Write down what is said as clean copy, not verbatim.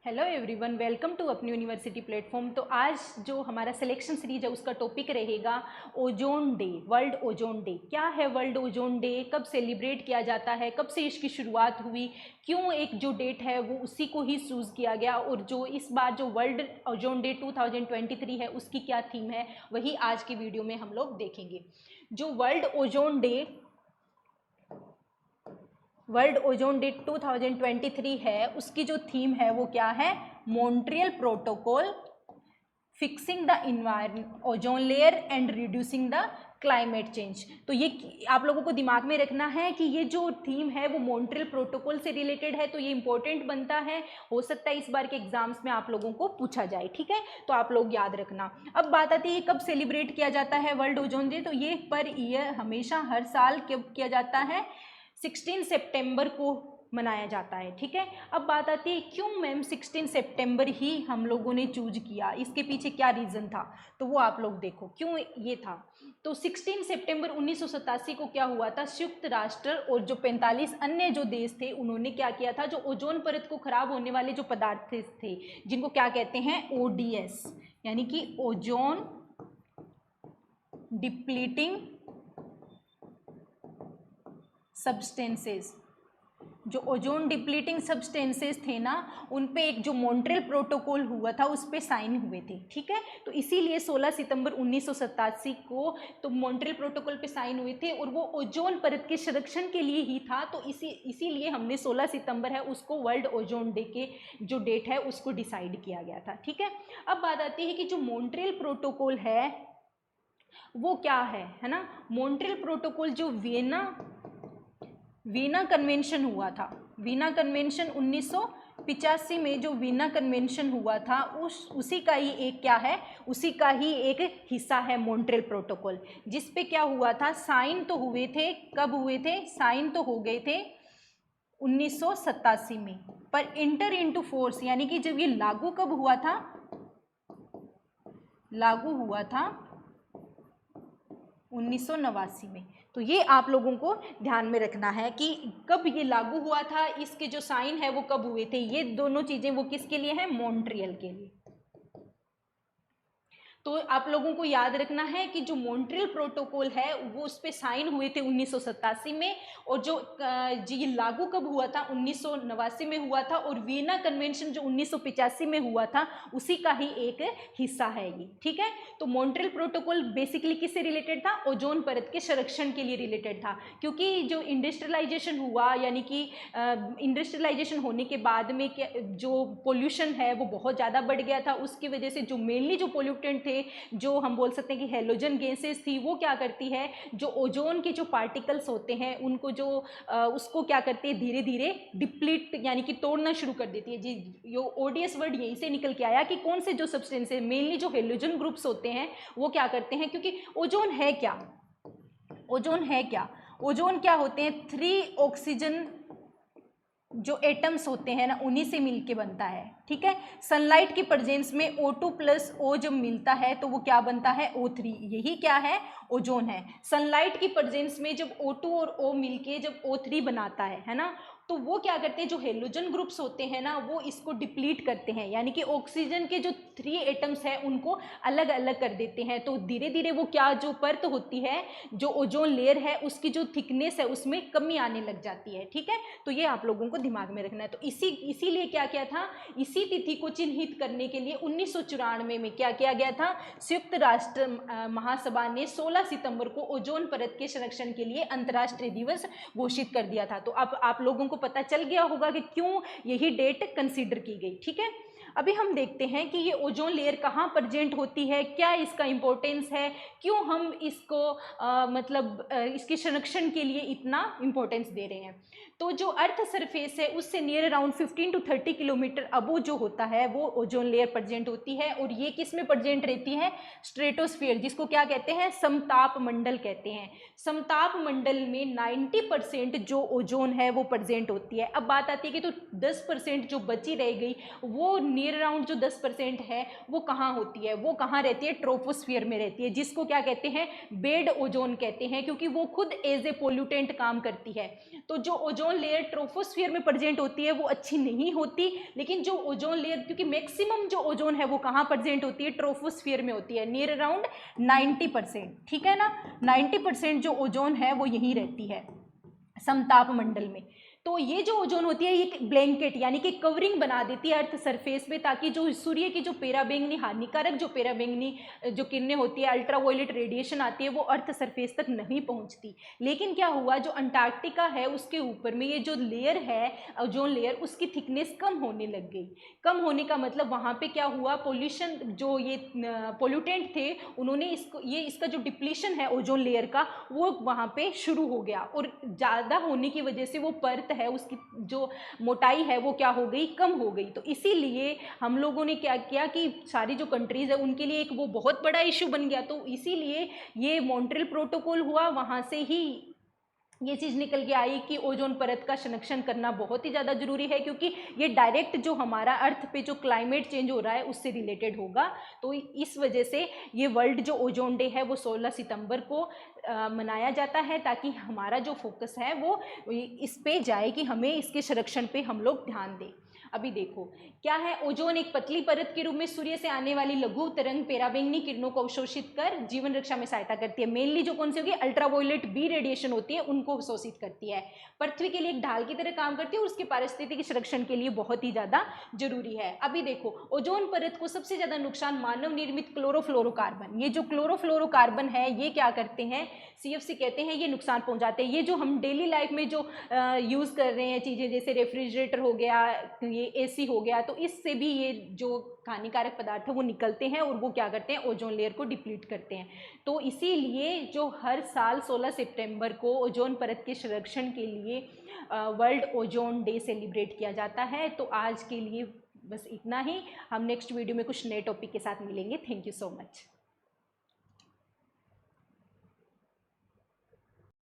Hello everyone, welcome to अपनी university platform. तो आज जो हमारा सिलेक्शन सीरीज है उसका टॉपिक रहेगा ozone day, world ozone day. क्या है वर्ल्ड ओजोन डे, कब सेलिब्रेट किया जाता है, कब से इसकी शुरुआत हुई, क्यों एक जो डेट है वो उसी को ही चूज़ किया गया, और जो इस बार जो वर्ल्ड ओजोन डे 2023 है उसकी क्या थीम है, वही आज की वीडियो में हम लोग देखेंगे। जो वर्ल्ड ओजोन डे 2023 है उसकी जो थीम है वो क्या है, Montreal protocol fixing the environment ozone layer and reducing the climate change. तो ये आप लोगों को दिमाग में रखना है कि ये जो थीम है वो मॉन्ट्रियल प्रोटोकॉल से रिलेटेड है, तो ये इंपॉर्टेंट बनता है, हो सकता है इस बार के एग्जाम्स में आप लोगों को पूछा जाए, ठीक है, तो आप लोग याद रखना। अब बात आती है कब सेलिब्रेट किया जाता है वर्ल्ड ओजोन डे। तो ये पर ईयर हमेशा हर साल कब किया जाता है, 16 सितंबर को मनाया जाता है, ठीक है। अब बात आती है क्यों मैम 16 सितंबर ही हम लोगों ने चूज किया, इसके पीछे क्या रीज़न था, तो वो आप लोग देखो क्यों ये था। तो 16 सितंबर 1987 को क्या हुआ था, संयुक्त राष्ट्र और जो 45 अन्य जो देश थे उन्होंने क्या किया था, जो ओजोन परत को खराब होने वाले जो पदार्थ थे जिनको क्या कहते हैं ओडीएस, यानी कि ओजोन डिप्लीटिंग सब्सटेंसेस, जो ओजोन डिप्लीटिंग सब्सटेंसेस थे ना, उन पे एक जो मॉन्ट्रियल प्रोटोकॉल हुआ था उस पे साइन हुए थे, ठीक है। तो इसीलिए 16 सितंबर 1987 को तो मॉन्ट्रियल प्रोटोकॉल पे साइन हुए थे, और वो ओजोन परत के संरक्षण के लिए ही था। तो इसीलिए हमने 16 सितंबर है उसको वर्ल्ड ओजोन डे के जो डेट है उसको डिसाइड किया गया था, ठीक है। अब बात आती है कि जो मॉन्ट्रियल प्रोटोकॉल है वो क्या है ना। मॉन्ट्रियल प्रोटोकॉल जो वीना कन्वेंशन हुआ था, वीना कन्वेंशन 1985 में जो वीना कन्वेंशन हुआ था उसी का ही एक क्या है, उसी का ही एक हिस्सा है मॉन्ट्रियल प्रोटोकॉल, जिस पे क्या हुआ था, साइन तो हुए थे, कब हुए थे, साइन तो हो गए थे 1987 में, पर इंटर इनटू फोर्स यानी कि जब ये लागू कब हुआ था, लागू हुआ था 1989 में। तो ये आप लोगों को ध्यान में रखना है कि कब ये लागू हुआ था, इसके जो साइन है वो कब हुए थे, ये दोनों चीजें वो किसके लिए हैं, मॉन्ट्रियल के लिए। तो आप लोगों को याद रखना है कि जो मॉन्ट्रियल प्रोटोकॉल है वो उस पे साइन हुए थे 1987 में, और जो ये लागू कब हुआ था, 1989 में हुआ था, और वीना कन्वेंशन जो 1985 में हुआ था उसी का ही एक हिस्सा है ये, ठीक है। तो मॉन्ट्रियल प्रोटोकॉल बेसिकली किससे रिलेटेड था, ओजोन परत के संरक्षण के लिए रिलेटेड था, क्योंकि जो इंडस्ट्रियलाइजेशन हुआ, यानी कि इंडस्ट्रियलाइजेशन होने के बाद में जो पोल्यूशन है वो बहुत ज़्यादा बढ़ गया था, उसकी वजह से जो मेनली जो पोल्यूटेंट थे, जो हम बोल सकते हैं कि हेलोजन गैसेस थी, वो क्या करती है, जो ओजोन के जो पार्टिकल्स होते हैं उनको जो उसको क्या करती है, धीरे धीरे डिप्लीट यानी कि तोड़ना शुरू कर देती है। जी, ये ओडीएस वर्ड यहीं से निकल के आया कि कौन से जो सब्सटेंस है, मेनली जो हेलोजन ग्रुप्स होते हैं वो क्या करते हैं, क्योंकि ओजोन है क्या, ओजोन है क्या, ओजोन क्या होते हैं, 3 ऑक्सीजन जो एटम्स होते हैं ना उन्हीं से मिलके बनता है, ठीक है। सनलाइट की प्रेजेंस में O2 प्लस O जब मिलता है तो वो क्या बनता है, O3, यही क्या है, ओजोन है। सनलाइट की प्रेजेंस में जब O2 और O मिलके जब O3 बनाता है ना, तो वो क्या करते हैं, जो हेलोजन ग्रुप्स होते हैं ना वो इसको डिप्लीट करते हैं, यानी कि ऑक्सीजन के जो 3 एटम्स हैं उनको अलग अलग कर देते हैं। तो धीरे धीरे वो क्या जो परत होती है, जो ओजोन लेयर है उसकी जो थिकनेस है उसमें कमी आने लग जाती है, ठीक है। तो ये आप लोगों को दिमाग में रखना है। तो इसीलिए क्या किया था, इसी तिथि को चिन्हित करने के लिए 1994 में क्या किया गया था, संयुक्त राष्ट्र महासभा ने 16 सितंबर को ओजोन परत के संरक्षण के लिए अंतर्राष्ट्रीय दिवस घोषित कर दिया था। तो अब आप लोगों को पता चल गया होगा कि क्यों यही डेट कंसीडर की गई, ठीक है। अभी हम देखते हैं कि ये ओजोन लेयर कहाँ प्रेजेंट होती है, क्या इसका इम्पोर्टेंस है, क्यों हम इसको इसके संरक्षण के लिए इतना इम्पोर्टेंस दे रहे हैं। तो जो अर्थ सरफेस है उससे नियर अराउंड 15 to 30 किलोमीटर अबो जो होता है वो ओजोन लेयर प्रेजेंट होती है, और ये किस में प्रेजेंट रहती है, स्ट्रेटोस्फीयर, जिसको क्या कहते हैं, समताप मंडल कहते हैं। समताप मंडल में 90% जो ओजोन है वो प्रेजेंट होती है। अब बात आती है कि तो 10% जो बची रह गई वो नियर नियर अराउंड जो 10% है वो कहाँ होती है, वो कहाँ रहती है, ट्रोपोस्फियर में रहती है, जिसको क्या कहते हैं, बेड ओजोन कहते हैं, क्योंकि वो खुद एज ए पोल्यूटेंट काम करती है। तो जो ओजोन लेयर ट्रोपोस्फियर में प्रेजेंट होती है वो अच्छी नहीं होती, लेकिन जो ओजोन लेयर, क्योंकि मैक्सिमम जो ओजोन है वो कहाँ प्रेजेंट होती है, ट्रोपोस्फियर में होती है, नियर अराउंड 90%, ठीक है ना, 90% जो ओजोन है वो यहीं रहती है समताप मंडल में। तो ये जो ओजोन होती है ये ब्लैंकेट यानी कि कवरिंग बना देती है अर्थ सरफेस पे, ताकि जो सूर्य की जो पेराबैंगनी हानिकारक जो पेराबैंगनी जो किरणें होती है, अल्ट्रावायलेट रेडिएशन आती है, वो अर्थ सरफेस तक नहीं पहुंचती। लेकिन क्या हुआ, जो अंटार्कटिका है उसके ऊपर में ये जो लेयर है ओजोन लेयर, उसकी थिकनेस कम होने लग गई। कम होने का मतलब वहाँ पे क्या हुआ, पोल्यूशन, जो ये पोल्यूटेंट थे उन्होंने इसका जो डिप्लीशन है ओजोन लेयर का वो वहाँ पे शुरू हो गया, और ज़्यादा होने की वजह से वो परत है उसकी जो मोटाई है वो क्या हो गई, कम हो गई। तो इसीलिए हम लोगों ने क्या किया कि सारी जो कंट्रीज है उनके लिए एक वो बहुत बड़ा इशू बन गया। तो इसीलिए ये मॉन्ट्रियल प्रोटोकॉल हुआ, वहाँ से ही ये चीज़ निकल के आई कि ओजोन परत का संरक्षण करना बहुत ही ज़्यादा जरूरी है, क्योंकि ये डायरेक्ट जो हमारा अर्थ पे जो क्लाइमेट चेंज हो रहा है उससे रिलेटेड होगा। तो इस वजह से ये वर्ल्ड जो ओजोन डे है वो 16 सितंबर को मनाया जाता है, ताकि हमारा जो फोकस है वो इस पे जाए कि हमें इसके संरक्षण पे हम लोग ध्यान दें। अभी देखो क्या है, ओजोन एक पतली परत के रूप में सूर्य से आने वाली लघु तरंग पेराबैंगनी किरणों को अवशोषित कर जीवन रक्षा में सहायता करती है। मेनली जो कौन सी होगी, अल्ट्रावायलेट बी रेडिएशन होती है उनको अवशोषित करती है, पृथ्वी के लिए एक ढाल की तरह काम करती है और उसके पारिस्थितिक संरक्षण के लिए बहुत ही ज्यादा जरूरी है। अभी देखो ओजोन परत को सबसे ज्यादा नुकसान मानव निर्मित क्लोरोफ्लोरोकार्बन, ये जो क्लोरोफ्लोरोकार्बन है ये क्या करते हैं, CFC कहते हैं, ये नुकसान पहुंचाते हैं। ये जो हम डेली लाइफ में जो यूज कर रहे हैं चीजें, जैसे रेफ्रिजरेटर हो गया, ये AC हो गया, तो इससे भी ये जो हानिकारक पदार्थ है वो निकलते हैं और वो क्या करते हैं, ओजोन लेयर को डिप्लीट करते हैं। तो इसीलिए जो हर साल 16 सितंबर को ओजोन परत के संरक्षण के लिए वर्ल्ड ओजोन डे सेलिब्रेट किया जाता है। तो आज के लिए बस इतना ही, हम नेक्स्ट वीडियो में कुछ नए टॉपिक के साथ मिलेंगे। Thank you so much.